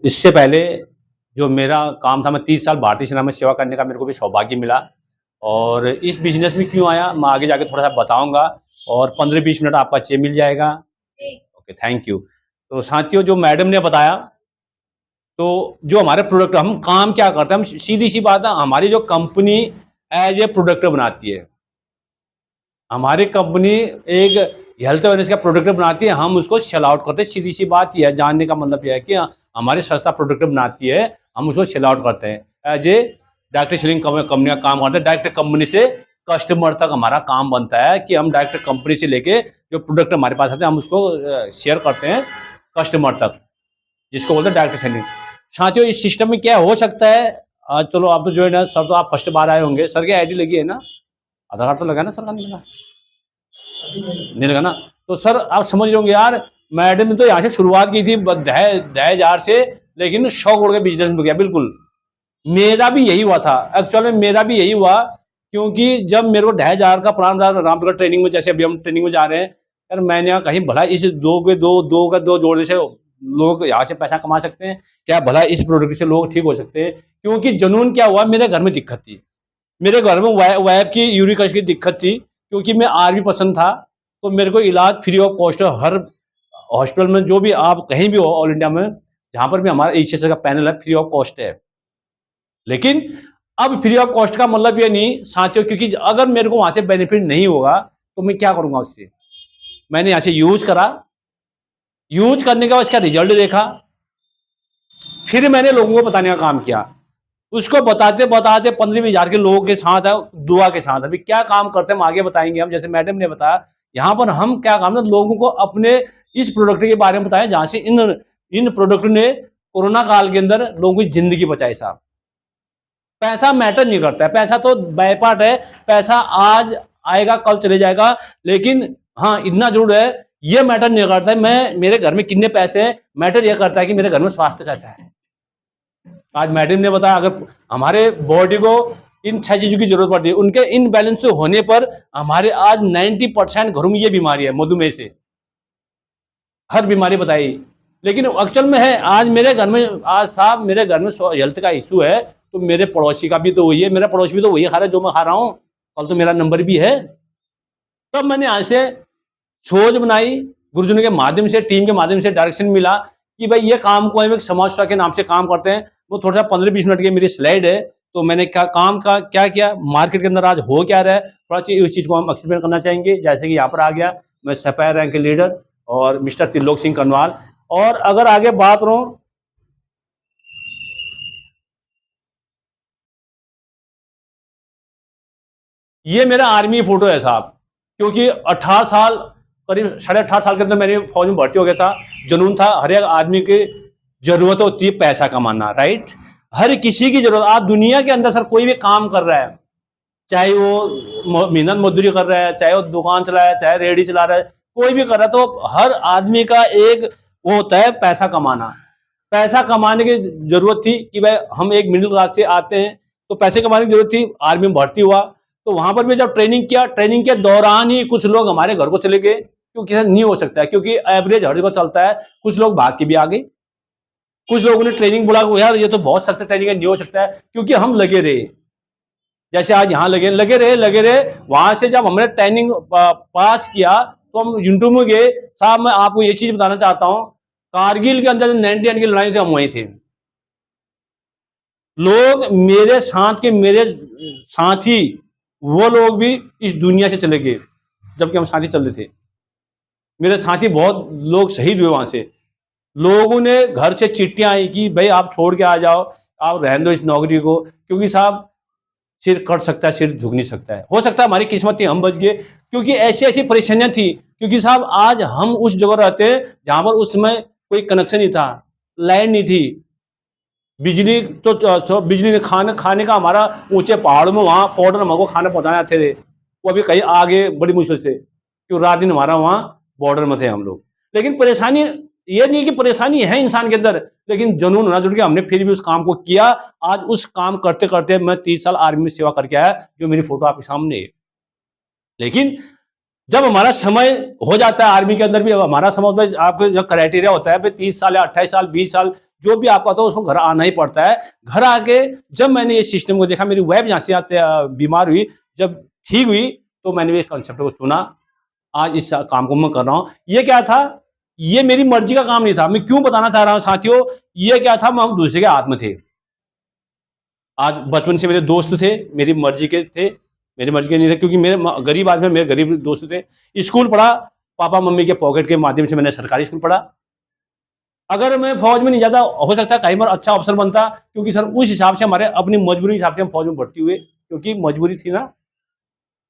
इससे पहले जो मेरा काम था, मैं 30 साल भारतीय सेना में सेवा करने का मेरे को भी सौभाग्य मिला। और इस बिजनेस में क्यों आया मैं आगे जाके थोड़ा सा बताऊंगा, और 15-20 मिनट आपका चाहिए मिल जाएगा। Okay, thank you. तो साथियों, जो मैडम ने बताया, तो जो हमारे प्रोडक्ट, हम काम क्या करते हैं, हम सीधी सी बात है, हमारी जो कंपनी एज ए प्रोडक्ट बनाती है, हमारी कंपनी एक हेल्थ वेलनेस का प्रोडक्ट बनाती है, हम उसको सेल आउट करते हैं। सीधी सी बात यह है, जानने का मतलब यह है कि हमारी संस्था प्रोडक्ट बनाती है, हम उसको सेल आउट करते हैं। As a direct selling company का काम करते हैं। डायरेक्ट कंपनी से कस्टमर तक हमारा काम बनता है कि हम डायरेक्ट कंपनी से लेके जो प्रोडक्ट हमारे पास आते हैं, हम उसको शेयर करते हैं कस्टमर तक, जिसको बोलते हैं डायरेक्ट सेलिंग। साथियों, इस सिस्टम में क्या हो सकता है, आज चलो आप तो जो है ना सर, तो आप फर्स्ट बार आए होंगे, सर की आईडी लगी है ना, आधार कार्ड तो लगा ना सर का, नहीं लगा, नहीं लगा ना। तो सर आप समझ रहे होंगे यार, मैडम ने तो यहाँ से शुरुआत की थी 10,000 से, लेकिन 100 करोड़ के बिजनेस में गया। बिल्कुल मेरा भी यही हुआ था, एक्चुअल में मेरा भी यही हुआ, क्योंकि जब मेरे को 10,000 का प्लान था रामपुर ट्रेनिंग में, जैसे अभी हम ट्रेनिंग में जा रहे हैं, यार मैंने कहा कहीं भला इस दो का दो जोड़ने से लोग यहाँ से पैसा कमा सकते हैं क्या, भला इस प्रोडक्ट से लोग ठीक हो सकते हैं। क्योंकि जुनून क्या हुआ, मेरे घर में दिक्कत थी, मेरे घर में वाइफ की यूरिक एसिड की दिक्कत थी, क्योंकि मैं आर्मी पर्सन था, तो मेरे को इलाज free of cost, her hospital में जो भी आप कहीं भी हो ऑल इंडिया में, जहां पर भी हमारा एचएस का पैनल है, फ्री ऑफ कॉस्ट है। लेकिन अब फ्री ऑफ कॉस्ट का मतलब ये नहीं साथियों, क्योंकि अगर मेरे को वहां से बेनिफिट नहीं होगा तो मैं क्या करूंगा उससे। मैंने यहाँ से यूज करा, यूज करने के बाद इसका रिजल्ट देखा, फिर मैंने लोगों को बताने का काम किया। उसको बताते बताते 15-20 हजार के लोगों के साथ है, दुआ के साथ। अभी क्या काम करते हैं हम आगे बताएंगे। हम जैसे मैडम ने बताया, यहाँ पर हम क्या काम है, लोगों को अपने इस प्रोडक्ट के बारे में बताया, जहां से इन प्रोडक्ट ने कोरोना काल के अंदर लोगों की जिंदगी बचाई साहब। पैसा मैटर नहीं करता है, पैसा तो बाय पार्ट है, पैसा आज आएगा कल चले जाएगा, लेकिन हाँ इतना जरूर है, ये मैटर नहीं करता है मैं मेरे घर में कितने पैसे हैं, मैटर ये करता है कि मेरे घर में स्वास्थ्य कैसा है। आज मैडम ने बताया, अगर हमारे बॉडी को इन 6 चीजों की जरूरत पड़ती है, उनके इन बैलेंस होने पर हमारे आज 90% घरों में ये बीमारी है, मधुमेह से हर बीमारी बताई। लेकिन एक्चुअल में है, आज मेरे घर में, आज साहब मेरे घर में हेल्थ का इशू है, तो मेरे पड़ोसी का भी तो वही है, मेरा पड़ोसी भी तो वही खा रहा है जो मैं खा रहा हूँ, कल तो मेरा नंबर भी है। तब मैंने यहाँ से सोच बनाई, गुरुजनों के माध्यम से, टीम के माध्यम से डायरेक्शन मिला कि भाई ये काम को हम एक समाज सेवा के नाम से काम करते हैं। वो थोड़ा सा 15-20 मिनट की मेरी स्लाइड है, तो मैंने क्या काम का क्या किया, मार्केट के अंदर आज हो क्या रहा है, थोड़ा सी उस चीज को हम एक्सप्लेन करना चाहेंगे। जैसे कि यहाँ पर आ गया, मैं सफायर रैंक के लीडर और मिस्टर त्रिलोक सिंह कनवाल। और अगर आगे बात करूं, ये मेरा आर्मी फोटो है साहब, क्योंकि 18 साल, करीब 18.5 साल के अंदर मैंने फौज में भर्ती हो गया था। जुनून था, हर एक आदमी की जरूरत होती है पैसा कमाना, राइट। हर किसी की जरूरत, आज दुनिया के अंदर सर कोई भी काम कर रहा है, चाहे वो मेहनत मजदूरी कर रहा है, चाहे वो दुकान चला है, चाहे रेडी चला रहा है, कोई भी कर रहा है, तो हर आदमी का एक वो होता है पैसा कमाना। पैसा कमाने की जरूरत थी कि भाई हम एक मिडिल क्लास से आते हैं, तो पैसे कमाने की जरूरत थी, आर्मी में भर्ती हुआ। तो वहां पर भी जब ट्रेनिंग किया, ट्रेनिंग के दौरान ही कुछ लोग हमारे घर को चले गए, क्योंकि नहीं हो सकता है, क्योंकि एवरेज हर जगह चलता है। कुछ लोग भाग के भी आ गए, कुछ लोगों ने ट्रेनिंग बोला यार ये तो बहुत सख्त ट्रेनिंग है, नहीं हो सकता है, क्योंकि हम लगे रहे। जैसे आज यहाँ लगे रहे, वहां से जब हमने ट्रेनिंग पास किया, तो हम यूनिटू में गए। साहब मैं आपको ये चीज बताना चाहता हूँ, कारगिल के अंदर 99 की लड़ाई थी, हम वहीं थे। लोग मेरे साथ के, मेरे साथी, वो लोग भी इस दुनिया से चले गए, जबकि हम साथी चल रहे थे। मेरे साथी बहुत लोग शहीद हुए वहां से। लोगों ने घर से चिट्ठियां आई कि भाई आप छोड़ के आ जाओ, आप रहने दो इस नौकरी को, क्योंकि साहब सिर कट सकता है, सिर झुक नहीं सकता है। हो सकता है हमारी किस्मत थी, हम बच गए, क्योंकि ऐसी ऐसी परेशानियां थी। क्योंकि साहब आज हम उस जगह रहते हैं जहां पर उस समय कोई कनेक्शन नहीं था, लाइन नहीं थी, बिजली तो बिजली खाने खाने का हमारा ऊंचे पहाड़ों में, वहां पाउडर हमको खाना पहुंचाने आते थे, वो अभी कहीं आगे बड़ी मुश्किल से, क्यों रात दिन हमारा वहां बॉर्डर में थे हम लोग। लेकिन परेशानी ये नहीं कि परेशानी है इंसान के अंदर, लेकिन जुनून होना जुड़ के हमने फिर भी उस काम को किया। आज उस काम करते करते मैं 30 साल आर्मी में सेवा करके आया, जो मेरी फोटो आपके सामने है। लेकिन जब हमारा समय हो जाता है आर्मी के अंदर भी, हमारा समय आपका जो क्राइटेरिया होता है 30 साल या 28 साल 20 साल, जो भी आपका होता है उसको घर आना ही पड़ता है। घर आके जब मैंने ये सिस्टम को देखा, मेरी वाइफ यहाँ से बीमार हुई, जब ठीक हुई, तो मैंने ये कंसेप्ट को चुना। आज इस काम को मैं कर रहा हूँ। ये क्या था, ये मेरी मर्जी का काम नहीं था। मैं क्यों बताना चाह रहा हूँ साथियों, ये क्या था, हम दूसरे के हाथ में थे। आज बचपन से मेरे दोस्त थे, मेरी मर्जी के थे, मेरी मर्जी के नहीं थे, क्योंकि मेरे गरीब आदमी, मेरे गरीब दोस्त थे। स्कूल पढ़ा, पापा मम्मी के पॉकेट के माध्यम से मैंने सरकारी स्कूल पढ़ा। अगर मैं फौज में नहीं जाता, हो सकता है कई बार अच्छा अफसर बनता, क्योंकि सर उस हिसाब से हमारे अपनी मजबूरी हिसाब से हम फौज में भर्ती हुए, क्योंकि मजबूरी थी ना।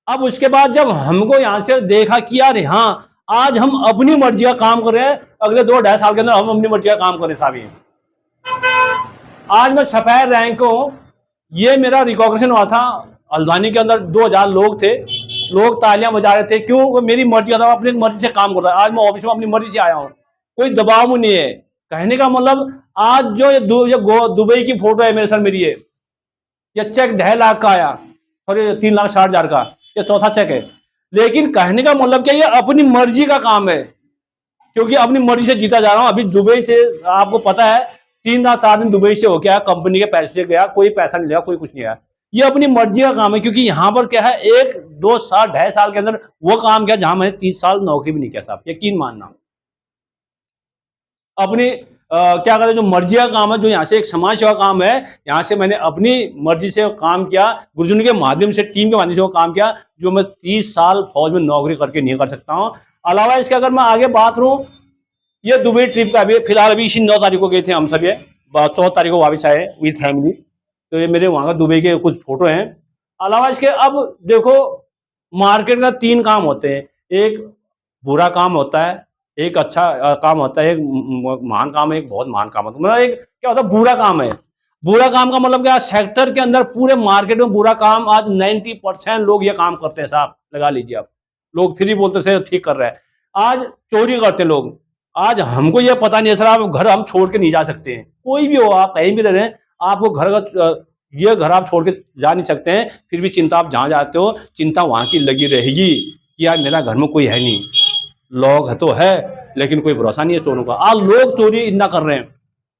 अब उसके बाद जब हमको यहाँ से देखा कि यार हाँ, आज हम अपनी मर्जी का काम कर रहे हैं, अगले 2-2.5 साल के अंदर हम अपनी मर्जी का काम करें साहब। आज मैं सफेद रैंक हूँ, ये मेरा रिकॉग्निशन हुआ था हल्द्वानी के अंदर। 2000 लोग थे, लोग तालियां बजा रहे थे, क्यों, मेरी मर्जी का था, अपनी मर्जी से काम कर रहा है। आज मैं ऑफिस में अपनी मर्जी से आया हूँ, कोई दबाव में नहीं है। कहने का मतलब, आज जो ये दुबई की फोटो है मेरे सर, मेरी ये चेक 2.5 लाख का आया, और ये 3,60,000 का, ये चौथा चेक है। लेकिन कहने का मतलब क्या, ये अपनी मर्जी का काम है, क्योंकि अपनी मर्जी से जीता जा रहा हूं। अभी दुबई से आपको पता है 3-4 दिन दुबई से हो गया, कंपनी के पैसे से गया, कोई पैसा नहीं लिया, कोई कुछ नहीं आया। ये अपनी मर्जी का काम है, क्योंकि यहाँ पर क्या है, 1-2 साल 2.5 साल के अंदर वो काम किया जहां मैंने 30 साल नौकरी भी नहीं किया साहब, यकीन मानना। अपनी क्या कहते हैं, जो मर्जी का काम है, जो यहाँ से एक समाज सेवा काम है, यहाँ से मैंने अपनी मर्जी से काम किया, गुरुजन के माध्यम से, टीम के माध्यम से वो काम किया, जो मैं 30 साल फौज में नौकरी करके नहीं कर सकता हूँ। अलावा इसके अगर मैं आगे बात करूँ, ये दुबई ट्रिप का, अभी फिलहाल अभी इसी 9 तारीख को गए थे हम सब, ये 14 तारीख को वापस आए विद फैमिली। तो ये मेरे वहाँ का दुबई के कुछ फोटो हैं। अलावा इसके अब देखो, मार्केट का 3 काम होते हैं, एक बुरा काम होता है, एक अच्छा काम होता है, एक महान काम है, एक बहुत महान काम होता है। मतलब एक क्या होता है, बुरा काम है। बुरा काम का मतलब क्या, सेक्टर के अंदर पूरे मार्केट में बुरा काम, आज 90% लोग ये काम करते हैं साहब, लगा लीजिए आप। लोग फिर भी बोलते से ठीक कर रहे हैं। आज चोरी करते लोग। आज हमको ये पता नहीं है सर, आप घर हम छोड़ के नहीं जा सकते हैं, कोई भी हो, आप कहीं भी रह रहे हैं, आपको घर का ये घर आप छोड़ के जा नहीं सकते हैं। फिर भी चिंता, आप जहाँ जाते हो चिंता वहाँ की लगी रहेगी कि यार मेरा घर में कोई है नहीं, लोग तो है लेकिन कोई भरोसा नहीं है चोरों का। आज लोग चोरी इतना कर रहे हैं,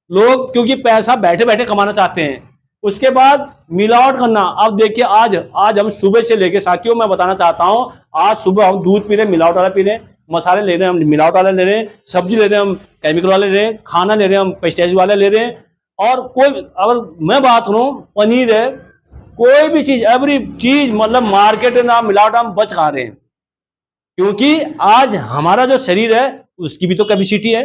लोग क्योंकि पैसा बैठे बैठे कमाना चाहते हैं। उसके बाद मिलावट करना। अब देखिए, आज हम सुबह से लेके साथियों, मैं बताना चाहता हूं, आज सुबह हम दूध पी रहे हैं मिलावट वाला पी रहे हैं, मसाले ले रहे हैं हम मिलावट वाले ले रहे हैं, सब्जी ले रहे हैं हम केमिकल वाले ले रहे हैं, खाना ले रहे हैं हम पेस्टिसाइड वाले ले रहे हैं। और कोई, अगर मैं बात करूं, पनीर है, कोई भी चीज, एवरी चीज, मतलब मार्केट में ना मिलावट हम बच खा रहे हैं, क्योंकि आज हमारा जो शरीर है उसकी भी तो कैपेसिटी है।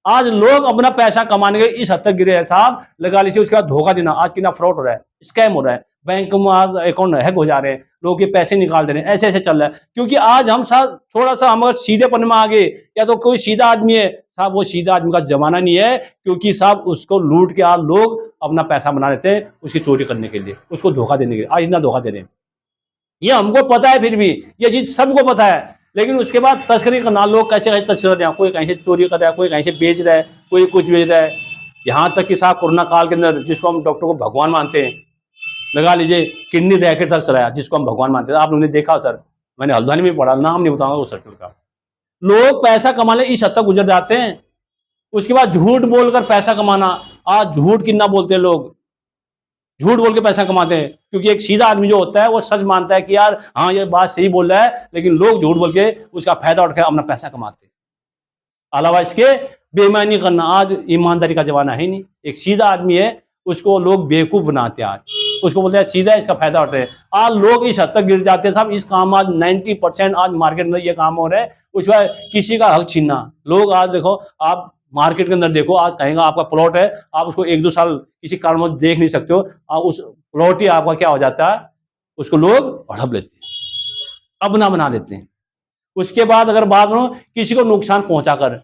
आज लोग अपना पैसा कमाने के इस हद तक गिरे हैं साहब, लगा लीजिए। उसके बाद धोखा देना, आज कितना फ्रॉड हो रहा है, स्कैम हो रहा है, बैंक में आज अकाउंट हैक हो जा रहे हैं, लोग के पैसे निकाल दे रहे हैं, ऐसे ऐसे चल रहा है। क्योंकि आज हम साहब थोड़ा सा, हम अगर सीधेपन में आ गए, या तो कोई सीधा आदमी है साहब, वो सीधा आदमी का जमाना नहीं है, क्योंकि साहब उसको लूट के आज लोग अपना पैसा बना लेते हैं, उसकी चोरी करने के लिए, उसको धोखा देने के लिए। आज इतना धोखा दे रहे हैं, ये हमको पता है, फिर भी ये चीज सबको पता है। लेकिन उसके बाद तस्करी करना, लोग कैसे कैसे तस्करी कर रहे हैं, कोई कहीं से चोरी कर रहा है, कोई कहीं से बेच रहा है, कोई कुछ बेच रहा है। यहाँ तक कि साहब कोरोना काल के अंदर, जिसको हम डॉक्टर को भगवान मानते हैं, लगा लीजिए किडनी रैकेट तक चलाया, जिसको हम भगवान मानते हैं। आप लोगों ने देखा सर, मैंने हल्द्वानी में पढ़ा, नाम नहीं बताऊंगा उस सर्कल का। लोग पैसा कमाने इस हद तक गुजर जाते हैं। उसके बाद झूठ बोलकर पैसा कमाना, आज झूठ कितना बोलते हैं लोग, झूठ बोल के पैसा कमाते हैं। क्योंकि एक सीधा आदमी जो होता है वो सच मानता है कि यार हाँ ये बात सही बोल रहा है, लेकिन लोग झूठ बोल के उसका फायदा उठाकर अपना पैसा कमाते हैं। अलावा इसके बेईमानी करना, आज ईमानदारी का जमाना है नहीं। एक सीधा आदमी है, उसको लोग बेवकूफ बनाते हैं, आज उसको बोलते हैं सीधा, इसका फायदा उठाते हैं। आज लोग इस हद तक गिर जाते हैं साहब, इस काम आज 90% आज मार्केट में ये काम हो रहा है। उसके बाद किसी का हक छीनना। लोग आज देखो, आप मार्केट के अंदर देखो, आज कहेंगे आपका प्लॉट है, आप उसको 1-2 साल किसी कारण में देख नहीं सकते हो, उस प्लॉट ही आपका क्या हो जाता है, उसको लोग हड़प लेते हैं, अपना बना लेते हैं। उसके बाद अगर बात करूं, किसी को नुकसान पहुंचाकर,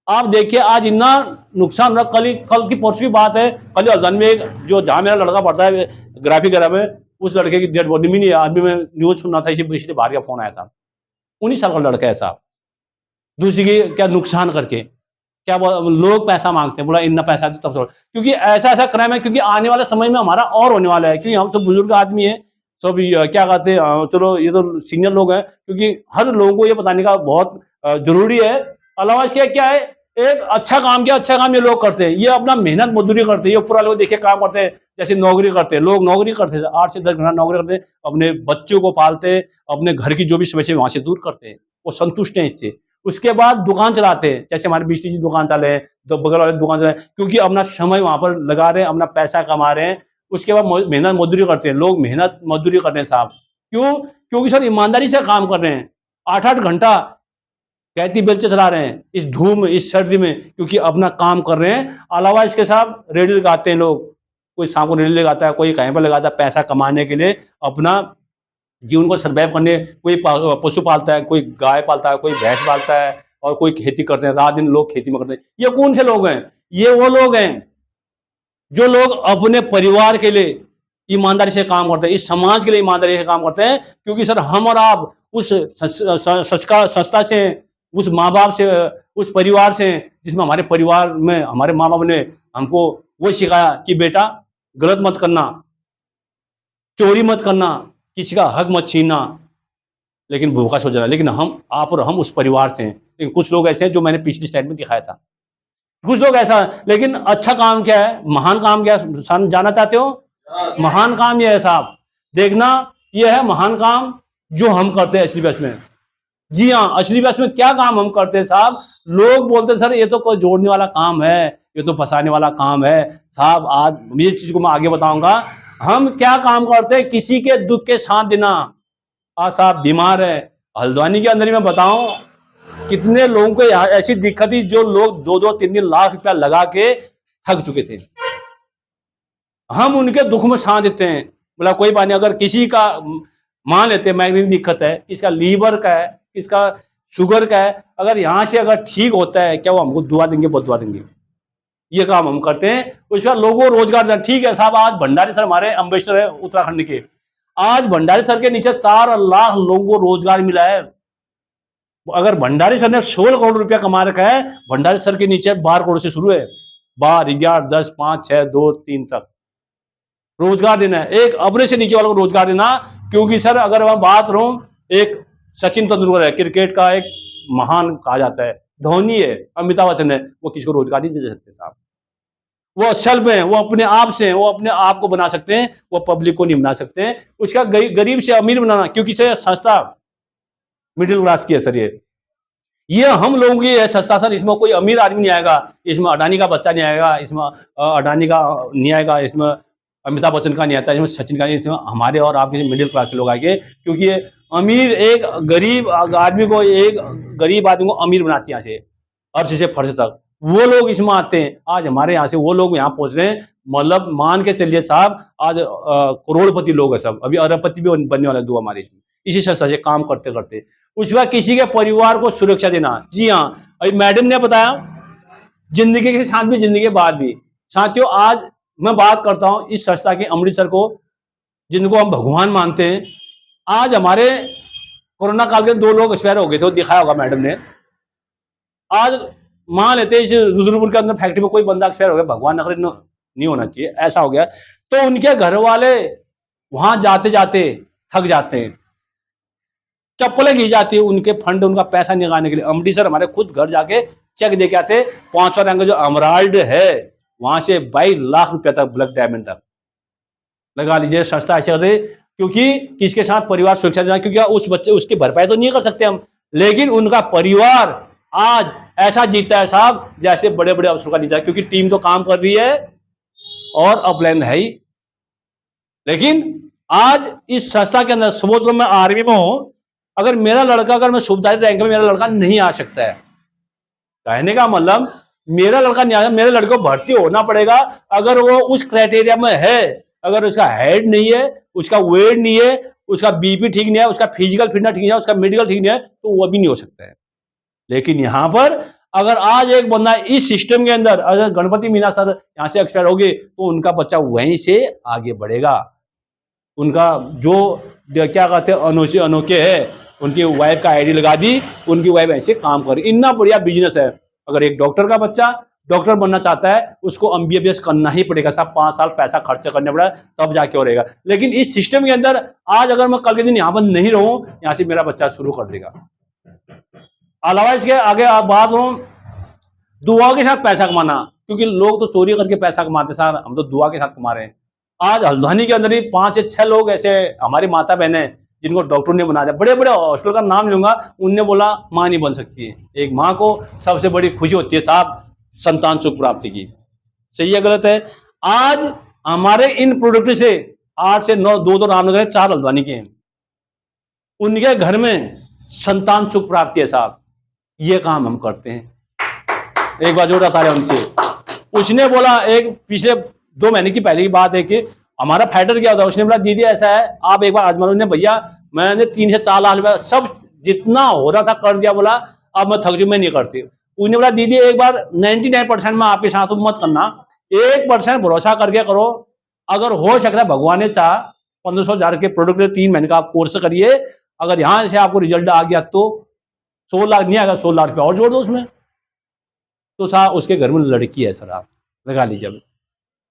आप देखिए आज इतना नुकसान रहा। कल की परसों की बात है, कल हल्द्वानी में जो जहां मेरा लड़का पढ़ता है ग्राफिक वगैरह में, उस लड़के की डेड बॉडी मिली। आदमी में न्यूज सुन रहा था, इसलिए बाहर का फोन आया था, 19 साल का लड़का है साहब, दूसरी की क्या नुकसान करके, क्या लोग पैसा मांगते हैं, बोला इतना पैसा दे तब छोड़। क्योंकि ऐसा ऐसा क्राइम है, क्योंकि आने वाले समय में हमारा और होने वाला है, क्योंकि हम तो बुजुर्ग आदमी है सब, क्या कहते हैं, चलो ये तो सीनियर लोग हैं, क्योंकि हर लोगों को ये बताने का बहुत जरूरी है। अलावा इसके क्या है, एक अच्छा काम किया, अच्छा काम ये लोग करते हैं, ये अपना मेहनत मजदूरी करते हैं, ये ऊपर वाले को देखिए काम करते हैं, जैसे नौकरी करते हैं, लोग नौकरी करते हैं, 8 से 10 घंटा नौकरी करते हैं, अपने बच्चों को पालते हैं, अपने घर की जो भी समस्या वहां से दूर करते हैं, वो संतुष्ट हैं इससे। उसके बाद दुकान चलाते हैं, जैसे हमारे बिजली की दुकान चले हैं, तो बगल वाले दुकान चले, क्योंकि अपना समय वहां पर लगा रहे हैं, अपना पैसा कमा रहे हैं। उसके बाद मेहनत मजदूरी करते हैं, लोग मेहनत मजदूरी करते हैं साहब। क्यों? क्योंकि सर ईमानदारी से काम कर रहे हैं, 8-8 घंटा कैदी बेल्चे चला रहे हैं इस धूप में, इस सर्दी में, क्योंकि अपना काम कर रहे हैं। अलावा इसके साथ रेडी लगाते हैं लोग, कोई शाम को रेडी लगाता है, कोई कहीं पर लगाता है, पैसा कमाने के लिए, अपना जीवन को सर्वाइव करने। कोई पशु पालता है, कोई गाय पालता है, कोई भैंस पालता है, और कोई खेती करते हैं, रात दिन लोग खेती में करते हैं। ये कौन से लोग हैं? ये वो लोग हैं जो लोग अपने परिवार के लिए ईमानदारी से काम करते हैं, इस समाज के लिए ईमानदारी से काम करते हैं। क्योंकि सर हम और आप उस संस्था से, उस माँ बाप से, उस परिवार से, जिसमें हमारे परिवार में हमारे माँ बाप ने हमको वो सिखाया कि बेटा गलत मत करना, चोरी मत करना, किसी का हक मत छीनना, लेकिन भूखा सो जाना। लेकिन हम, आप और हम उस परिवार से हैं। लेकिन कुछ लोग ऐसे हैं जो मैंने पिछली स्लाइड में दिखाया था, कुछ लोग ऐसा। लेकिन अच्छा काम क्या है, महान काम क्या है, जानना चाहते हो? महान काम यह है साहब, देखना, यह है महान काम जो हम करते हैं असली बस में। जी हाँ, असली बस में क्या काम हम करते हैं साहब? लोग बोलते हैं सर ये तो कोई जोड़ने वाला काम है, ये तो फंसाने वाला काम है। साहब आज ये चीज को मैं आगे बताऊंगा, हम क्या काम करते हैं, किसी के दुख के साथ देना। आज साहब बीमार है, हल्द्वानी के अंदर ही मैं बताऊं, कितने लोगों को ऐसी दिक्कत थी, जो लोग 2-2, 3-3 लाख रुपया लगा के थक चुके थे। हम उनके दुख में साथ देते हैं, बोला कोई बात नहीं। अगर किसी का मान लेते हैं माइग्रेन दिक्कत है, किसका लीवर का है, किसका शुगर का है, अगर यहाँ से अगर ठीक होता है, क्या वो हमको दुआ देंगे? बहुत दुआ देंगे। ये काम हम करते हैं। उसके बाद लोगों को रोजगार देना। ठीक है साहब, आज भंडारी सर हमारे एम्बेसडर है उत्तराखंड के, आज भंडारी सर के नीचे 4 लाख लोगों को रोजगार मिला है। अगर भंडारी सर ने 16 करोड़ रुपया कमा रखा है, भंडारी सर के नीचे 12 करोड़ से शुरू है, 12, 11, 10, 5, 6, 2, 3 तक रोजगार देना है, एक अबरे से नीचे वालों को रोजगार देना। क्योंकि सर अगर मैं बात करूं, एक सचिन तेंदुलकर है, क्रिकेट का एक महान कहा जाता है, धोनी है, अमिताभ बच्चन है, वो किसी को रोजगार नहीं दे सकते साहब। वो सेल्फ है, वो अपने आप से हैं, वो अपने आप को बना सकते हैं, वो पब्लिक को नहीं बना सकते हैं। उसका गरीब से अमीर बनाना, क्योंकि सर संस्था मिडिल क्लास की है सर, ये हम लोगों की है संस्था सर। इसमें कोई अमीर आदमी नहीं आएगा, इसमें अडानी का बच्चा नहीं आएगा, इसमें अडानी का नहीं आएगा, इसमें अमिताभ बच्चन का नहीं आता, इसमें सचिन का नहीं, इसमें हमारे और आपके मिडिल क्लास के लोग आएंगे। क्योंकि ये अमीर एक गरीब आदमी को, एक गरीब आदमी को अमीर बनाती है, यहाँ से अर्श से फर्श तक वो लोग इसमें आते हैं। आज हमारे यहाँ से वो लोग यहाँ पहुंच रहे हैं, मतलब मान के चलिए साहब, आज करोड़पति लोग हैं सब, अभी अरबपति भी बनने वाला दुआ हमारे इसमें, इसी संस्था से काम करते करते। उसके बाद किसी के परिवार को सुरक्षा देना। जी हाँ, अभी मैडम ने बताया, जिंदगी के साथ भी, जिंदगी के बाद भी। साथियों, आज मैं बात करता हूं इस संस्था के अमृतसर को, जिनको हम भगवान मानते हैं। आज हमारे कोरोना काल के 2 लोग एक्सपायर हो गए थे, वो दिखाया होगा मैडम ने। आज मान लेते हैं इस रुद्रपुर के अंदर फैक्ट्री में कोई बंदा एक्सपायर हो गया, भगवान नखरे नहीं होना चाहिए, ऐसा हो गया, तो उनके घर वाले वहां जाते जाते थक जाते हैं, चप्पलें घी जाती है, उनके फंड, उनका पैसा निकालने के लिए अमृतसर हमारे खुद घर जाके चेक दे के आते। 500 रंग जो अमराल्ड है, वहां से 22 लाख रुपया तक, ब्लैक डायमंड तक लगा लीजिए। संस्था ऐसे करते, क्योंकि किसके साथ परिवार सुरक्षा देना, क्योंकि उस बच्चे उसकी भरपाई तो नहीं कर सकते हम, लेकिन उनका परिवार आज ऐसा जीता है साहब जैसे बड़े बड़े अफसरों का जीता है। क्योंकि टीम तो काम कर रही है और अपलाइन है ही। लेकिन आज इस संस्था के अंदर समझ लो, मैं आर्मी में हूं, अगर मेरा लड़का, अगर मैं सूबेदारी रैंक में, मेरा लड़का नहीं आ सकता है, कहने का मतलब मेरा लड़का नहीं आया, मेरे लड़के को भर्ती होना पड़ेगा। अगर वो उस क्राइटेरिया में है, अगर उसका हाइट नहीं है, उसका वेट नहीं है, उसका बीपी ठीक नहीं है, उसका फिजिकल फिटनेस ठीक नहीं है, उसका मेडिकल ठीक नहीं है, तो वो भी नहीं हो सकता है। लेकिन यहां पर अगर आज एक बंदा इस सिस्टम के अंदर, अगर गणपति मीना सर यहां से एक्सपायर हो गए, तो उनका बच्चा वहीं से आगे बढ़ेगा। उनका जो क्या कहते हैं, अनोखे अनोखे है, उनकी वाइफ का आईडी लगा दी, उनकी वाइफ ऐसे काम कर रही। इतना बढ़िया बिजनेस है। अगर एक डॉक्टर का बच्चा डॉक्टर बनना चाहता है, उसको MBBS करना ही पड़ेगा साहब, 5 साल पैसा खर्च करना पड़ेगा, तब जाके हो रहेगा। लेकिन इस सिस्टम के अंदर आज अगर मैं कल के दिन यहाँ पर नहीं रहूं, यहाँ से मेरा बच्चा शुरू कर देगा। अलावा इसके आगे आप बात हो, दुआ के साथ पैसा कमाना, क्योंकि लोग तो चोरी करके पैसा कमाते सर, हम तो दुआ के साथ कमा रहे हैं। आज हल्द्वानी के अंदर ही 5 से 6 लोग ऐसे हमारी माता बहनें जिनको डॉक्टर ने बना दिया, बड़े बड़े हॉस्पिटल का नाम लूंगा, उनने बोला माँ नहीं बन सकती है। एक माँ को सबसे बड़ी खुशी होती है साहब संतान सुख प्राप्ति की। सही है गलत है? आज हमारे इन प्रोडक्ट से 8 से 9, 2 तो रामनगर है, 4 हल्द्वानी के हैं, उनके घर में संतान सुख प्राप्ति है साहब। ये काम हम करते हैं। एक बार जोड़ा तालियां उनसे। उसने बोला, एक पिछले 2 महीने की पहले की बात है कि हमारा फाइटर क्या होता है, उसने बोला दीदी ऐसा है आप एक बार आजमा लो। भैया मैंने 3 से 4 लाख रुपया सब जितना हो रहा था कर दिया, बोला अब मैं थक जाऊं, मैं नहीं करती। उसने बोला दीदी एक बार 99% में आपके साथ हूं, मत करना, 1% भरोसा करके करो, अगर हो सकता है भगवान ने चाह 1500 के प्रोडक्ट 3 महीने का आप कोर्स करिए, अगर यहां से आपको रिजल्ट आ गया तो 100 लाख नहीं आएगा, 100 लाख रुपया और जोड़ दो उसमें। तो साहब उसके घर में लड़की है सर, आप लगा लीजिए।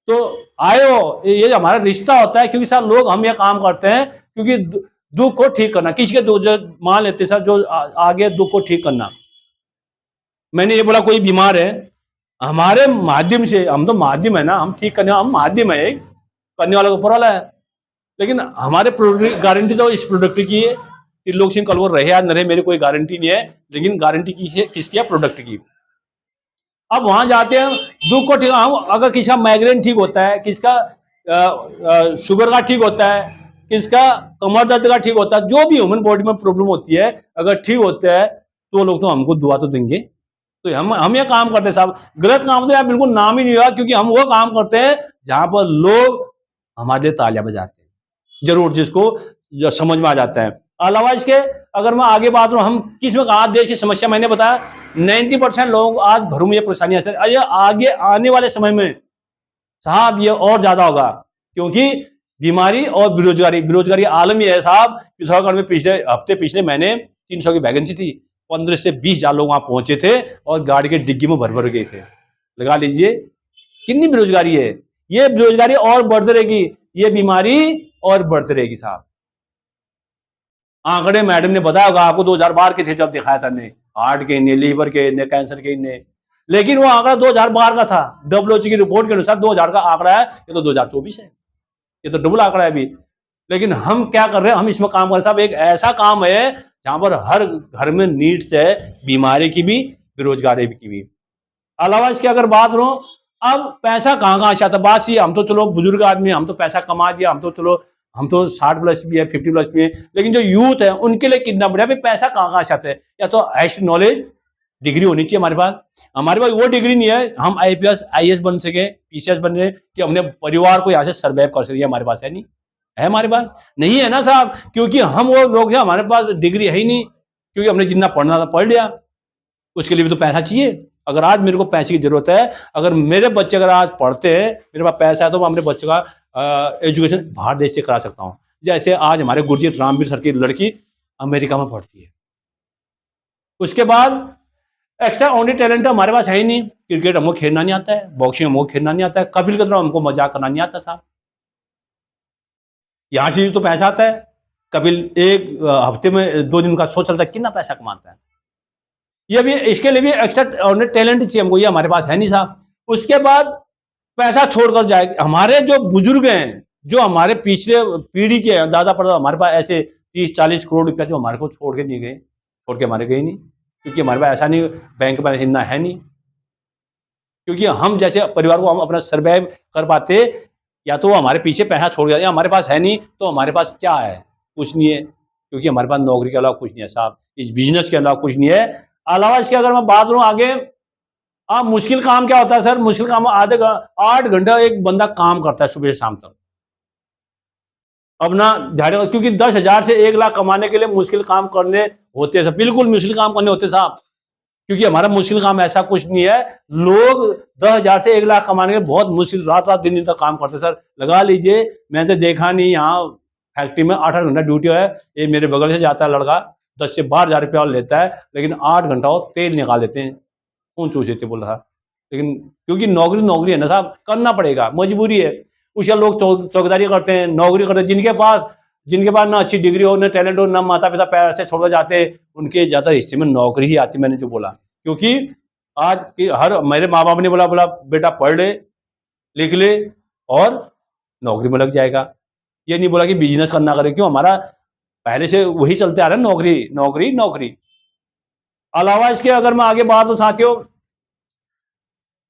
तो आए हो, ये हमारा रिश्ता होता है, क्योंकि सर लोग हम ये काम करते हैं क्योंकि दुख को ठीक करना, किसी के दुख जो मान लेते सर, जो आगे दुख को ठीक करना। मैंने ये बोला कोई बीमार है, हमारे माध्यम से, हम तो माध्यम है ना, हम ठीक करने, हम माध्यम है, एक करने वाला ऊपर वाला है, लेकिन हमारे प्रोडक्ट गारंटी तो इस प्रोडक्ट की है। त्रिलोक सिंह कलवर रहे या न रहे मेरी कोई गारंटी नहीं है, लेकिन गारंटी किसकी है? प्रोडक्ट की। अब वहां जाते हैं, दुख को ठीक, अगर किसी का माइग्रेन ठीक होता है, किसका शुगर का ठीक होता है, किसका कमर दर्द का ठीक होता है, जो भी ह्यूमन बॉडी में प्रॉब्लम होती है अगर ठीक होता है तो लोग तो हमको दुआ तो देंगे। तो हम ये काम करते हैं साहब। गलत काम तो यार बिल्कुल नाम ही नहीं हुआ, क्योंकि हम वो काम करते हैं जहां पर लोग हमारे लिए तालियां बजाते हैं, जरूर जिसको जो समझ में आ जाता है। अलावा इसके अगर मैं आगे बात करूं, हम किस में कहा देश की समस्या, मैंने बताया 90% लोग आज घरों में ये परेशानी है। ये आगे आने वाले समय में साहब ये और ज्यादा होगा, क्योंकि बीमारी और बेरोजगारी आलम ही है साहब। पिथौरागढ़ में पिछले महीने 300 की वैकेंसी थी, 15 से 20 हजार लोग वहां पहुंचे थे और गाड़ी के डिग्गी में भर भर गए थे। लगा लीजिए कितनी बेरोजगारी है। ये बेरोजगारी और बढ़ती रहेगी, ये बीमारी और बढ़ती रहेगी साहब। आंकड़े मैडम ने बताया होगा आपको, 2012 के थे जब दिखाया था ने, हार्ट के इन्हें, लीवर के इन्हें, कैंसर के इन्हें, लेकिन वो आंकड़ा 2012 का था। WHO की रिपोर्ट के अनुसार 2000 का आंकड़ा है, ये तो 2024 है, ये तो डबल आंकड़ा है अभी। लेकिन हम क्या कर रहे हैं, हम इसमें काम कर रहे हैं साहब। एक ऐसा काम है जहां पर हर घर में नीड्स है, बीमारी की भी, बेरोजगारी की भी। अलावा इसकी अगर बात करूं, अब पैसा कहां से आता है? बात ये, हम तो चलो बुजुर्ग आदमी, हम तो पैसा कमा दिया, हम तो 60+ भी है, 50+ भी है, लेकिन जो यूथ है उनके लिए कितना बढ़िया। भाई पैसा कहां से आता है? या तो हाईएस्ट नॉलेज डिग्री होनी चाहिए हमारे पास वो डिग्री नहीं है हम IPS IAS बन सके, PCS बन सके, कि हमने परिवार को यहाँ से सर्वाइव कर सके, हमारे पास है नहीं है, हमारे पास नहीं है ना साहब, क्योंकि हम वो लोग हैं, हमारे पास डिग्री है ही नहीं, क्योंकि हमने जितना पढ़ना था पढ़ लिया। उसके लिए भी तो पैसा चाहिए। अगर आज मेरे को पैसे की जरूरत है, अगर मेरे बच्चे अगर आज पढ़ते हैं, मेरे पास पैसा है, तो मैं अपने बच्चे का एजुकेशन बाहर देश से करा सकता हूँ। जैसे आज हमारे गुरजीत रामवीर सर की लड़की अमेरिका में पढ़ती है। उसके बाद एक्स्ट्रा ऑनली टैलेंट हमारे पास है ही नहीं। क्रिकेट हमको खेलना नहीं आता है, बॉक्सिंग हमको खेलना नहीं आता है, कपिल की तरह हमको मजाक करना नहीं आता साहब। यहाँ से तो पैसा आता है। कपिल एक हफ्ते में 2 दिन का शो चलता है, कितना पैसा कमाता है। ये भी, इसके लिए भी एक्स्ट्रा ऑनली टैलेंट चाहिए हमको, ये हमारे पास है नहीं साहब। उसके बाद पैसा छोड़कर जाएगा। हमारे जो बुजुर्ग हैं, जो हमारे पिछले पीढ़ी के हैं, दादा परदादा, हमारे पास ऐसे 30-40 करोड़ रुपया जो हमारे को छोड़ के नहीं गए, छोड़ के हमारे गए नहीं, क्योंकि हमारे पास ऐसा नहीं, बैंक में इतना है नहीं, क्योंकि हम जैसे परिवार को हम अपना सर्वाइव कर पाते, या तो वो हमारे पीछे पैसा छोड़ गया, या हमारे पास है नहीं, तो हमारे पास क्या है? कुछ नहीं है, क्योंकि हमारे पास नौकरी के अलावा कुछ नहीं है साहब, इस बिजनेस के अलावा कुछ नहीं है। अलावा इसके अगर मैं बात करूं आगे, मुश्किल काम क्या होता है सर? मुश्किल काम 8 घंटा एक बंदा काम करता है सुबह से शाम तक, अपना ध्यान, क्योंकि 10,000 से 1 लाख कमाने के लिए मुश्किल काम करने होते हैं, बिल्कुल मुश्किल काम करने होते साहब, क्योंकि हमारा मुश्किल काम ऐसा कुछ नहीं है। लोग 10,000 से 1 लाख कमाने के लिए बहुत मुश्किल रात दिन दिन तक काम करते सर। लगा लीजिए, मैंने तो देखा नहीं, यहाँ फैक्ट्री में 8 घंटा ड्यूटी है, ये मेरे बगल से जाता है लड़का, 10 से 12 हजार रुपया लेता है, लेकिन 8 घंटा वो तेल निकाल देते हैं, कौन चूस देते बोल रहा। लेकिन क्योंकि नौकरी है ना साहब, करना पड़ेगा, मजबूरी है। उसके लोग चौकीदारी करते हैं, नौकरी करते हैं, जिनके पास ना अच्छी डिग्री हो, ना टैलेंट हो, ना माता पिता पैर से छोड़कर जाते, उनके ज्यादा हिस्से में नौकरी ही आती, मैंने जो बोला, क्योंकि आज कि हर मेरे माँ बाप ने बोला बोला बेटा पढ़ ले, लिख ले और नौकरी में लग जाएगा। ये नहीं बोला कि बिजनेस करना करे, क्यों? हमारा पहले से वही चलते आ रहा है, नौकरी नौकरी नौकरी। अलावा इसके अगर मैं आगे बात तो साथियों,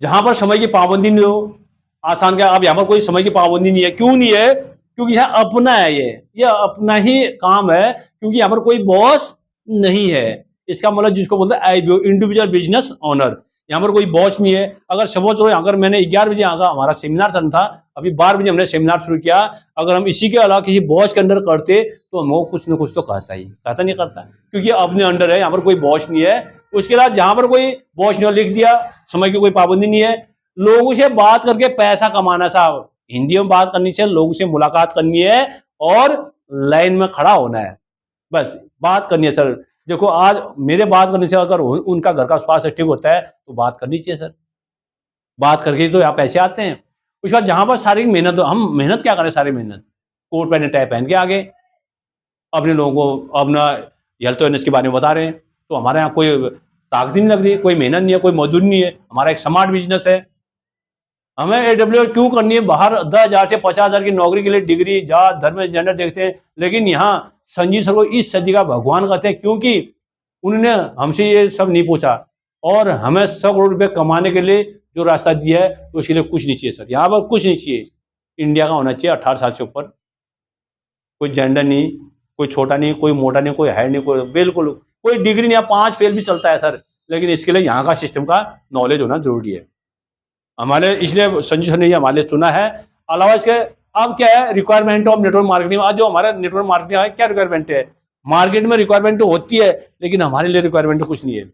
जहां पर समय की पाबंदी नहीं हो, आसान क्या, अब यहाँ पर कोई समय की पाबंदी नहीं है। क्यों नहीं है? क्योंकि यह अपना है, ये अपना ही काम है, क्योंकि यहाँ पर कोई बॉस नहीं है। इसका मतलब जिसको बोलते हैं आईबीओ, इंडिविजुअल बिजनेस ओनर। यहाँ पर कोई बॉस नहीं है। अगर सपोज करो अगर मैंने 11 बजे यहाँ का हमारा सेमिनार चल था, अभी 12 बजे हमने सेमिनार शुरू किया, अगर हम इसी के अलावा किसी बॉस के अंडर करते तो हमको कुछ ना कुछ तो कहता नहीं करता, क्योंकि अपने अंडर है, यहाँ पर कोई बॉस नहीं है। उसके बाद जहां पर कोई बॉस नहीं लिख दिया, समय की कोई पाबंदी नहीं है। लोगों से बात करके पैसा कमाना साहब, हिंदी में बात करनी चाहिए, लोगों से मुलाकात करनी है और लाइन में खड़ा होना है, बस बात करनी है सर। देखो आज मेरे बात करने से अगर उनका घर का स्वास्थ्य ठीक होता है तो बात करनी चाहिए सर, बात करके तो यहाँ पैसे आते हैं। उसके बाद जहां पर शारीरिक मेहनत, हम मेहनत क्या करें, सारी मेहनत कोट पहने टाई पहन के आगे अपने लोगों को अपना हेल्थ अवेयरनेस के बारे में बता रहे हैं। तो हमारे यहाँ कोई ताकत नहीं लग रही, कोई मेहनत नहीं है, कोई मजदूरी नहीं है, हमारा एक स्मार्ट बिजनेस है। हमें AWS क्यों करनी है? बाहर 10,000 से 50,000 की नौकरी के लिए डिग्री, जात, धर्म, जेंडर देखते हैं, लेकिन यहाँ संजीव सर को इस सदी का भगवान कहते हैं, क्योंकि उन्होंने हमसे ये सब नहीं पूछा और हमें 100 करोड़ रुपए कमाने के लिए जो रास्ता दिया है, तो उसके लिए कुछ नहीं चाहिए सर, यहाँ पर कुछ नहीं चाहिए। इंडिया का होना चाहिए 18 साल से ऊपर, कोई जेंडर नहीं, कोई छोटा नहीं, कोई मोटा नहीं, कोई है नहीं, कोई बिल्कुल कोई डिग्री नहीं, 5 फेल भी चलता है सर, लेकिन इसके लिए यहाँ का सिस्टम का नॉलेज होना जरूरी है हमारे, इसलिए संजय सर ने हमारे लिए चुना है। अलावा इसके अब क्या है, रिक्वायरमेंट ऑफ नेटवर्क मार्केटिंग। आज जो हमारा नेटवर्क मार्केटिंग है, क्या रिक्वायरमेंट है? मार्केट में रिक्वायरमेंट तो होती है, लेकिन हमारे लिए रिक्वायरमेंट तो कुछ नहीं है।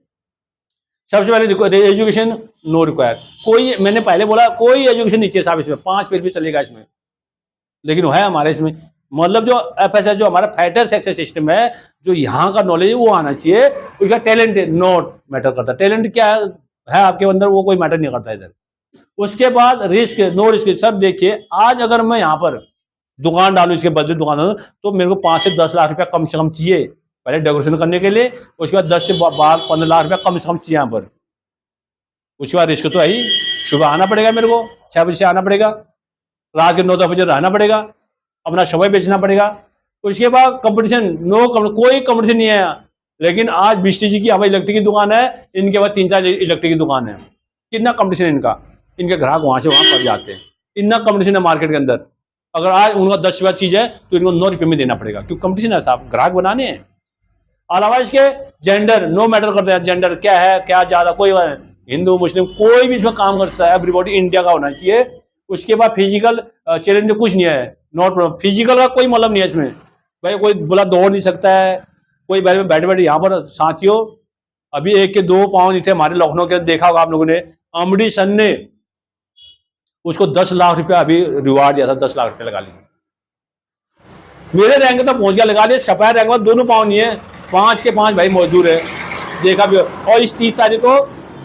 सबसे पहले एजुकेशन नो रिक्वायर, कोई, मैंने पहले बोला कोई एजुकेशन नहीं चाहिए साहब, इसमें 5 फेल भी चलेगा इसमें, लेकिन वो है हमारे इसमें, मतलब जो FSS जो हमारा फैटर सक्सेस सिस्टम है, जो यहाँ का नॉलेज है वो आना चाहिए। उसका टैलेंट नोट मैटर करता, टैलेंट क्या है आपके अंदर वो कोई मैटर नहीं करता इधर। उसके बाद रिस्क, नो रिस्क। सर देखिए आज अगर मैं यहाँ पर दुकान डालू, इसके बदले दुकान डालू, तो मेरे को 5 से 10 लाख रुपया कम से कम चाहिए पहले डेकोरेशन करने के लिए, उसके बाद 10 से 15 लाख रुपया कम से कम चाहिए यहाँ पर। उसके बाद रिस्क तो है ही, सुबह आना पड़ेगा मेरे को, 6 बजे से आना पड़ेगा, रात के 9-10 बजे रहना पड़ेगा, अपना समय बेचना पड़ेगा। उसके बाद कंपटीशन, कोई कंपटीशन नहीं है। लेकिन आज BSTG की हमारी इलेक्ट्रिक की दुकान है, इनके बाद 3-4 इलेक्ट्रिक की दुकान है, कितना कंपटीशन है इनका, इनके ग्राहक वहां से वहां पड़ जाते हैं, इतना कंपटीशन है मार्केट के अंदर। अगर आज उनका 10 रुपया चीज है तो इनको 9 रुपये में देना पड़ेगा, क्योंकि कंपटीशन है साहब, ग्राहक बनाने हैं। अलावा इसके जेंडर नो मैटर करता है, जेंडर क्या है क्या ज्यादा, कोई हिंदू मुस्लिम कोई भी इसमें काम करता है, एवरीबॉडी इंडिया का होना चाहिए। उसके बाद फिजिकल चैलेंज कुछ नहीं है, नॉट फिजिकल का कोई मतलब नहीं है इसमें, भाई कोई बोला दौड़ नहीं सकता है, कोई बैठे बैठे बैठे यहाँ पर साथियों, अभी 1 के 2 पाँव नहीं थे हमारे लखनऊ के, देखा होगा आप लोगों ने, अमडी सन ने उसको 10 लाख रुपया अभी रिवार्ड दिया था, 10 लाख रुपया लगा लिया। मेरे रैंक तक पहुंच गया, लगा लिया सफेद रैंक में, दोनों पाँव नहीं है, 5 के 5 भाई मजदूर है, देखा भी। और इस 30 तारीख को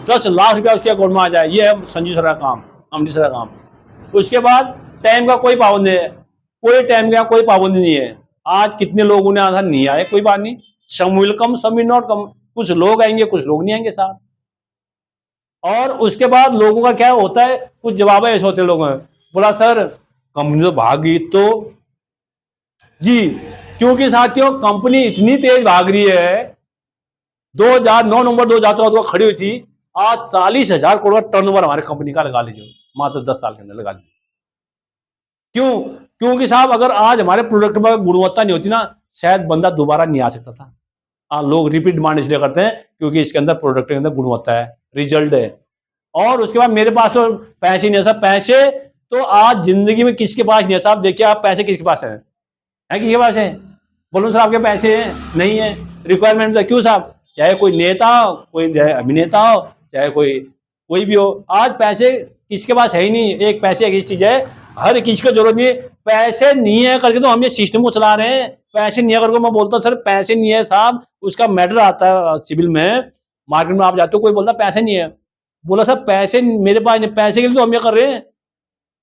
10 लाख रुपया उसके अकाउंट में आ जाए, ये है संजीव सर का काम, अमडी सर का काम। उसके बाद टाइम का कोई पाबंदी है, कोई टाइम का कोई पाबंदी नहीं है। आज कितने लोगों ने आधा नहीं आए, कोई बात नहीं, some will come some will not come, कुछ लोग आएंगे कुछ लोग नहीं आएंगे साहब। और उसके बाद लोगों का क्या होता है, कुछ जवाब ऐसे होते हैं लोगों में, बोला सर कंपनी तो भागी तो जी, क्योंकि साथियों कंपनी इतनी तेज भाग रही है, 2009 नवंबर 2014 को खड़ी हुई थी, आज 40,000 करोड़ का टर्नओवर हमारे कंपनी का लगा लीजिए, मात्र 10 साल के अंदर लगा लीजिए। क्यों? क्योंकि साहब अगर आज हमारे प्रोडक्ट में गुणवत्ता नहीं होती ना, शायद बंदा दोबारा नहीं आ सकता था। लोग रिपीट डिमांड इसलिए करते हैं क्योंकि इसके अंदर प्रोडक्ट के अंदर गुणवत्ता है, रिजल्ट है। और उसके बाद मेरे पास तो पैसे नहीं है साहब, पैसे तो आज जिंदगी में किसके पास नहीं है साहब, देखिए आप पैसे किसके पास है किसके पास है? बोलो सर आपके पैसे हैं? नहीं है। रिक्वायरमेंट है, क्यों साहब? चाहे कोई नेता हो, कोई अभिनेता हो, चाहे कोई भी हो, आज पैसे किसके पास है ही नहीं। एक पैसे एक चीज है, हर किसी को जरूरत नहीं है। पैसे नहीं है करके तो हम ये सिस्टम को चला रहे हैं, पैसे नहीं है करके मैं बोलता हूँ सर पैसे नहीं है साहब, उसका मैटर आता है सिविल में, मार्केट में आप जाते हो कोई बोलता पैसे नहीं है, बोला सर पैसे मेरे पास नहीं, पैसे के लिए तो हम ये कर रहे हैं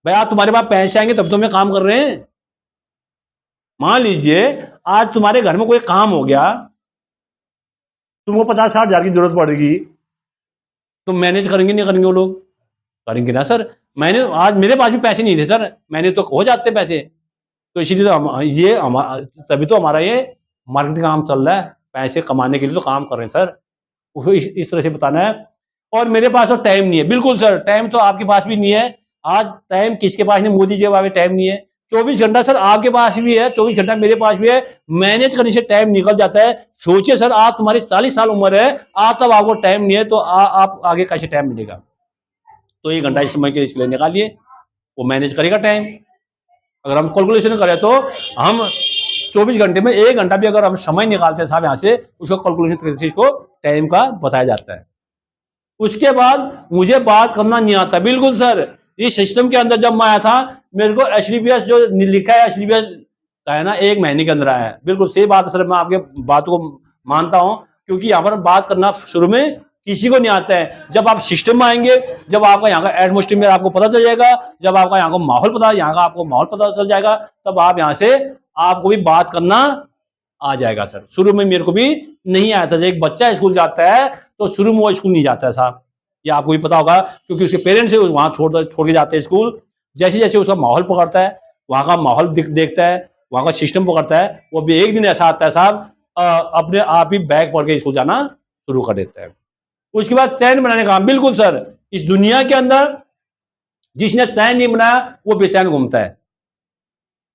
भाई, आप तुम्हारे पास पैसे आएंगे तब तो हम ये काम कर रहे हैं। मान लीजिए आज तुम्हारे घर में कोई काम हो गया, तुमको 50-60 हजार की जरूरत पड़ेगी, तो मैनेज करेंगे नहीं करेंगे वो लोग? करेंगे ना सर। मैंने आज मेरे पास भी पैसे नहीं थे सर, मैंने तो हो जाते पैसे। तो इसीलिए तो तभी तो हमारा ये मार्केटिंग काम चल रहा है, पैसे कमाने के लिए तो काम कर रहे हैं सर। उसको इस तरह से बताना है। और मेरे पास तो टाइम नहीं है, बिल्कुल सर, टाइम तो आपके पास भी नहीं है। आज टाइम किसके पास नहीं, मोदी जी के पास टाइम नहीं है। 24 घंटा सर आपके पास भी है, 24 घंटा मेरे पास भी है, मैनेज करने से टाइम निकल जाता है। सोचिए सर, आज तुम्हारी 40 साल उम्र है, आज तब आपको टाइम नहीं है, तो आप आगे कैसे टाइम मिलेगा? तो 1 घंटा इस समय के इसलिए निकालिए, वो मैनेज करेगा टाइम। अगर हम कैलकुलेशन करें तो हम 24 घंटे में 1 घंटा भी अगर हम समय निकालते हैं साहब यहाँ से, उसको कैलकुलेशन को टाइम का बताया जाता है। उसके बाद मुझे बात करना नहीं आता, बिल्कुल सर। इस सिस्टम के अंदर जब मैं आया था, मेरे को HDBS जो लिखा है, HDBS का है ना, 1 महीने के अंदर आया है। बिल्कुल सही बात है सर, मैं आपके बात को मानता हूं, क्योंकि यहाँ पर बात करना शुरू में किसी को नहीं आता है। जब आप सिस्टम में आएंगे, जब आपका यहाँ का एटमोस्फियर आपको पता चल जाएगा, जब आपका यहाँ का माहौल पता, यहाँ का आपको माहौल पता चल जाएगा, तब आप यहाँ से आपको भी बात करना आ जाएगा सर। शुरू में मेरे को भी नहीं आया था। जब एक बच्चा स्कूल जाता है तो शुरू में वो स्कूल नहीं जाता है साहब, ये आपको भी पता होगा, क्योंकि उसके पेरेंट्स से वहां छोड़ के जाते हैं स्कूल। जैसे जैसे उसका माहौल पकड़ता है, वहां का माहौल देखता है, वहां का सिस्टम पकड़ता है, वो भी एक दिन ऐसा आता है साहब, अपने आप ही बैग पकड़ के स्कूल जाना शुरू कर देता है। उसके बाद चैन बनाने का काम, बिल्कुल सर, इस दुनिया के अंदर जिसने चैन नहीं बनाया वो बेचैन घूमता है।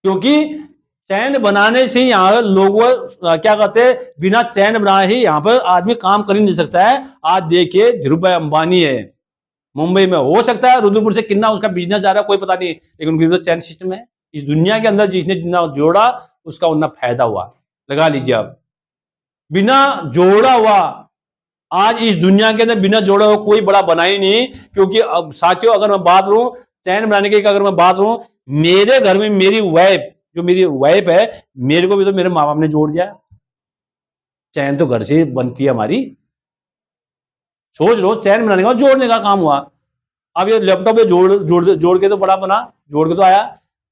क्योंकि चैन बनाने से यहाँ लोग क्या कहते हैं, बिना चैन बनाए ही यहाँ पर आदमी काम कर ही नहीं सकता है। आज देखिए धीरू भाई अंबानी है, मुंबई में, हो सकता है रुद्रपुर से कितना उसका बिजनेस जा रहा है कोई पता नहीं, लेकिन उनकी तो चैन सिस्टम है। इस दुनिया के अंदर जिसने जितना जोड़ा उसका उतना फायदा हुआ, लगा लीजिए आप। बिना जोड़ा हुआ, आज इस दुनिया के अंदर बिना जोड़ा हुआ कोई बड़ा बना ही नहीं। क्योंकि अब साथियों, अगर मैं बात करूं चैन बनाने की, अगर मैं बात करूं, मेरे घर में मेरी वाइफ, जो मेरी वाइफ है, मेरे को भी तो मेरे माँ बाप ने जोड़ दिया। चैन तो घर से बनती है हमारी। सोच लो, चैन बनाने का जोड़ने का काम हुआ। अब ये लैपटॉप पे जोड़ के तो बड़ा बना, जोड़ के तो आया।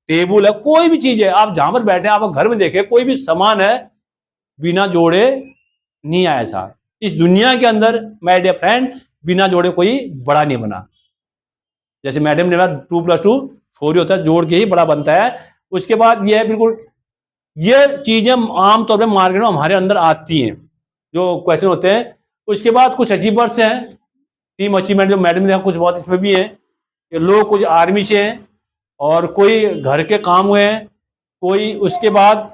टेबल है, कोई भी चीज है, आप जहां पर बैठे हैं, आप घर में देखें, कोई भी सामान है, बिना जोड़े नहीं आया साहब। इस दुनिया के अंदर माय डियर फ्रेंड, बिना जोड़े कोई बड़ा नहीं बना। जैसे मैडम ने कहा 2+2 4 ही होता है, जोड़ के ही बड़ा बनता है। उसके बाद ये है, बिल्कुल ये चीजें आमतौर पर मार्केट में हमारे अंदर आती हैं, जो क्वेश्चन होते हैं। उसके बाद कुछ अचीवर्स हैं, टीम अचीवमेंट, जो मैडम ने कुछ बहुत इसमें भी है। ये लोग कुछ आर्मी से हैं, और कोई घर के काम हुए हैं, कोई उसके बाद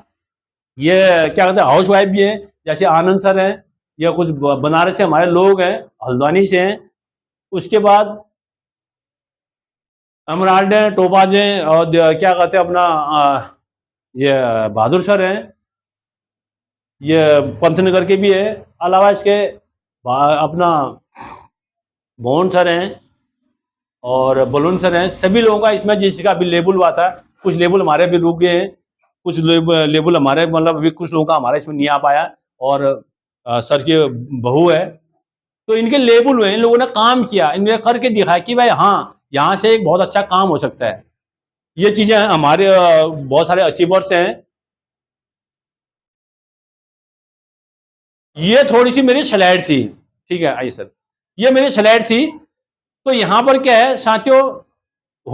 ये क्या कहते हैं हाउस वाइफ भी है, जैसे आनंद सर हैं, या कुछ बनारस से हमारे लोग हैं, हल्द्वानी से हैं। उसके बाद अमराल्ड हैं, टोपाज हैं, और क्या कहते हैं अपना ये बहादुर सर हैं, ये पंथनगर के भी है। अलावा इसके अपना मोहन सर हैं और बलून सर हैं। सभी लोगों का इसमें जिसका अभी लेबल हुआ था, कुछ लेबल हमारे भी रुक गए हैं, कुछ लेबल हमारे, मतलब अभी कुछ लोगों का हमारा इसमें नहीं आ पाया। और सर की बहू है, तो इनके लेबल हुए, इन लोगों ने काम किया, इन्होंने करके दिखाया कि भाई हाँ, यहाँ से एक बहुत अच्छा काम हो सकता है। ये चीजें हमारे बहुत सारे अचीवर्स हैं। ये थोड़ी सी मेरी स्लाइड थी, ठीक है, आइए सर, ये मेरी स्लाइड थी। तो यहाँ पर क्या है साथियों,